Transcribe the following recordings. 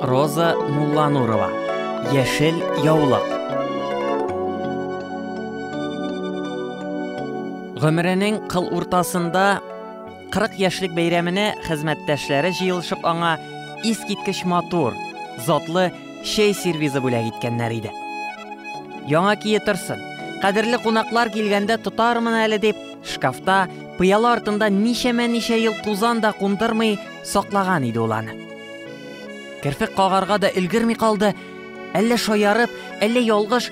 Роза Мулланурова. Яшел яулык. Гомеренең кыл уртасында 40 яшьлек бәйрәменә хезмәттәшләре җыелышып аңа искиткеч матур, затлы шәй сервизы бүләк иткәннәр иде. Яңа кие торсын, кадерле кунаклар килгәндә тотармын әле дип, шкафта пыяла артында ничә ел тузан да кундырмый саклаган иде ул аны. Керфек кагарга да өлгерми калды, әллә шаярып, әллә ялгыш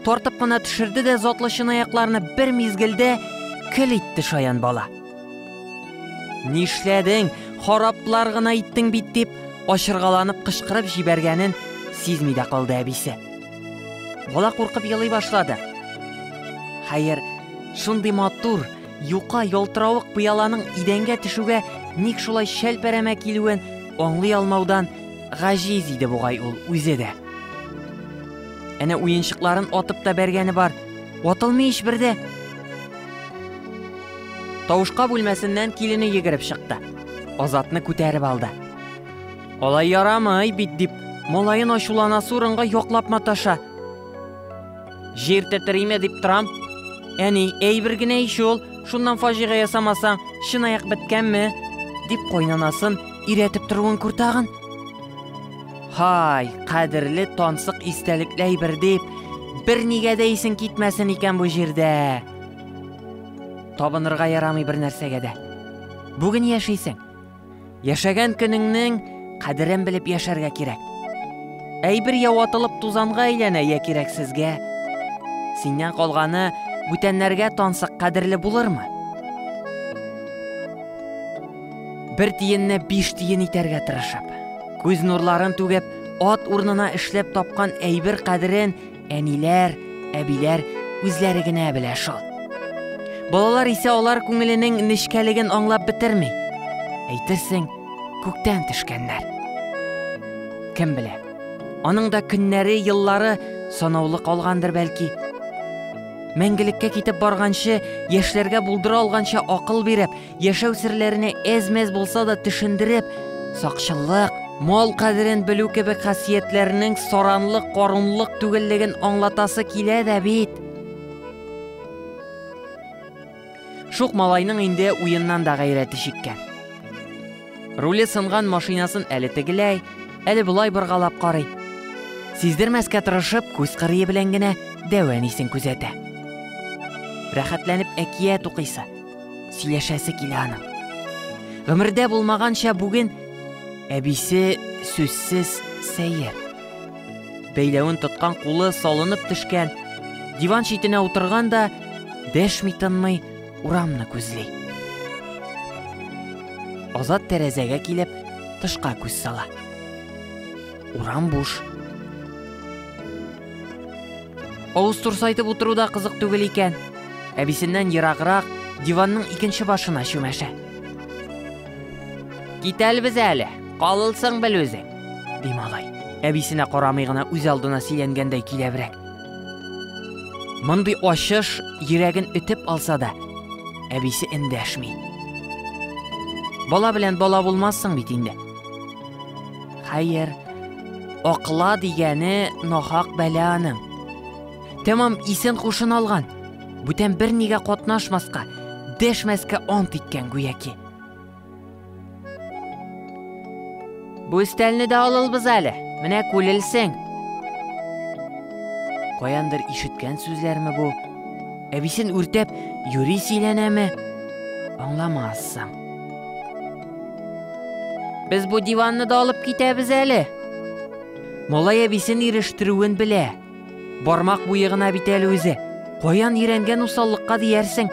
тартып кына төшерде дә затлы чынаякларны бер мизгелдә көл итте шаян бала. Нишләдең, хараплар гына иттең бит дип, ашыргаланып кычкырып җибәргәнен сизми дә калды әбисе. Бала куркып елый башлады. Хәер, шундый матур, юка ялтыравык пыяланың идәнгә төшүгә ник шулай шәлпәрәмә килүен аңлый алмаудан гаҗиз иде бугай ул үзе дә. Әнә уенчыкларын атып та бәргәне бар, атылмый һичбердә. Тавышка бүлмәсеннән килене йөгереп чыкты. Азатны күтәреп алды. Алай ярамый бит дип, малайын ачулана сурынга яклап маташа. Җир тәтриме дип торам. Әни, әйбер генә иш ул, шуннан фаҗига ясамасаң, чынаяк беткәнме? Дип кайнанасын иретеп торуын күртәгән. Хай, кадерле тансык истәлекле әйбер дип, бер нигә дә исең китмәсен икән бу җирдә. Табынырга ярамый бер нәрсәгә дә. Бүген яшисең. Яшәгән көнеңнең кадерен белеп яшәргә кирәк. Әйбер яватылып тузанга әйләнә я кирәк сезгә. Синнән калганы бүтәннәргә тансык кадерле булырмы? Бер тиенне 5 тиен итәргә тырышып, күз нурларын түгеп, ат урнына эшләп тапкан әйбер кадерен әниләр, әбиләр үзләре генә белә шул. Балалар исә алар күңеленең нечкәлеген аңлап бетерми. Әйтерсең, күктән төшкәннәр. Кем белә? Аның да көннәре, еллары санаулы калгандыр бәлки. Мәңгелеккә китеп барганчы, яшьләргә булдыра алганча акыл биреп, яшәү серләренә әз-мәз булса да төшендереп, сакчылык, мал кадерен белү кебек хасиятләрнең саранлык, карунлык түгеллеген аңлатасы килә дә бит. Шук малайның инде уеннан да гайрәте чиккән. Руле сынган машинасын әле тегеләй, әле булай боргалап карый. Сиздермәскә тырышып, күз кырые белән генә дәван исен күзәтә. Рәхәтләнеп әкият укыйсы, сөйләшәсе килә аның. Гомердә булмаганча бүген әбисе сүзсез сәер. Бәйләвен тоткан кулы салынып төшкән, диван читенә утырган да дәшми-тынмый урамны күзли. Азат тәрәзәгә килеп, тышка күз сала. Урам буш. Авыз турсайтып утыру да кызык түгел икән. Әбисеннән ераграк диванның икенче башына чүмәшә. Китәлбез әле, калылсың бел үзең, ди малай. Әбисенә карамый гына үз алдына сөйләнгәндәй киләбрәк. Мондый ачыш йөрәген үтеп алса да, әбисе эндәшми. Бала белән бала булмассың бит инде. Хәер, акла дигәне нахак бәланың. Тәмам исен хушын алган. Бүтән бер нигә катнашмаска, дәшмәскә ант иткән гүяки. Бу өстәлне дә алылбыз әле. Менә күлелсең. Каяндыр ишеткән сүзләрме бу? Әбисен үртәп юри сөйләнәме? Аңламассың. Без бу диванны да алып китәбез әле. Малай әбисен ирештерүен белә. Бармак буе гына бит әле үзе. Каян ирәнгән усаллыкка диярсең?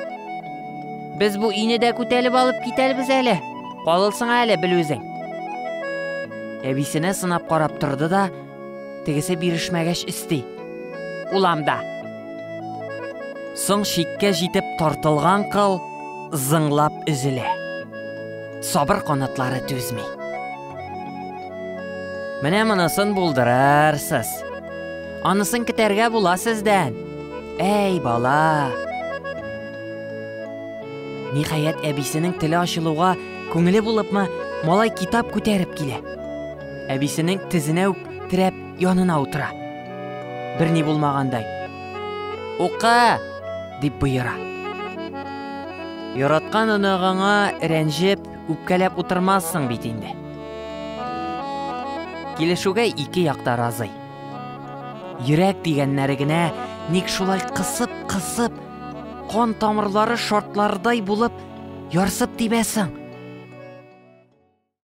Без бу ине дә күтәлеп алып китәлбез әле. Калылсың әле бел үзең. Әбисенә сынап карап торды да, тегесе бирешмәгәч исти. Уламда. Соң шиккә җитеп тартылган кыл зыңлап üzелә. Сабыр канатлары түзми. Менә монысын булдырырсыз. Анысын китәргә була сездән. Әй бала. Ниһаять әбисенең теле ачылуга күңеле булыпмы, малай китап күтәреп килә. әбисенең тезенә үк терәп янына утыра. Берни булмагандай. «Укы!» дип боера. Яраткан анагаңа рәнҗеп, үпкәләп утырмассың бит инде. Килешүгә ике якта разый. Йөрәк дигәннәре генә ник шулай кысып, кан тамырлары шартлардай булып ярсып тибәсең.